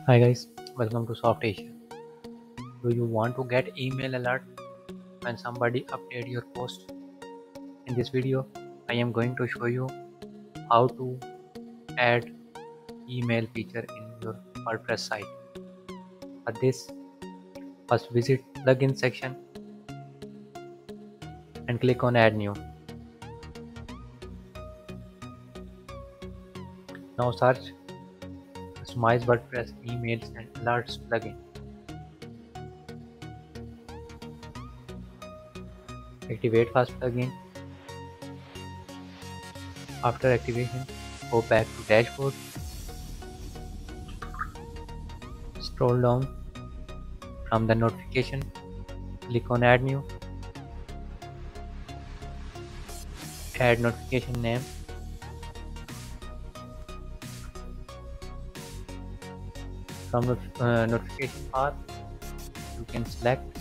Hi guys, welcome to Soft Asia. Do you want to get email alert when somebody update your post? In this video, I am going to show you how to add email feature in your WordPress site. For this, first visit plugin section and click on add new. Now search customize WordPress emails and alerts plugin. Activate fast plugin. After activation, go back to dashboard. Scroll down from the notification, click on add new. Add notification name. From notification bar, you can select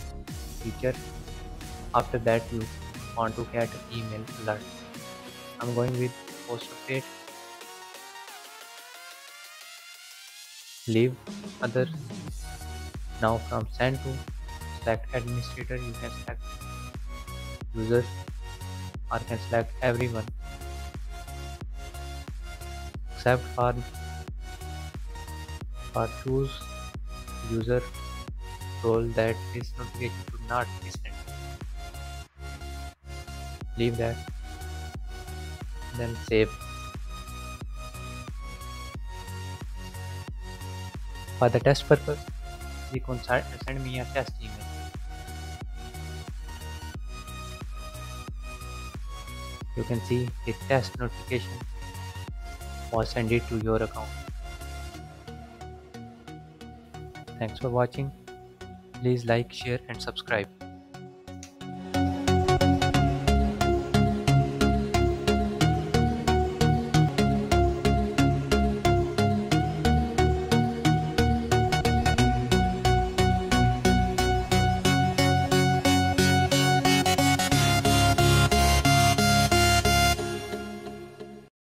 feature. After that, you want to get email alert. I'm going with post update. Leave other. Now from send to select administrator, you can select user or can select everyone. Except for choose user role that this notification should not be sent. Leave that, then save. For the test purpose, click on send me a test email. You can see the test notification was sent it to your account. Thanks for watching. Please like, share and subscribe.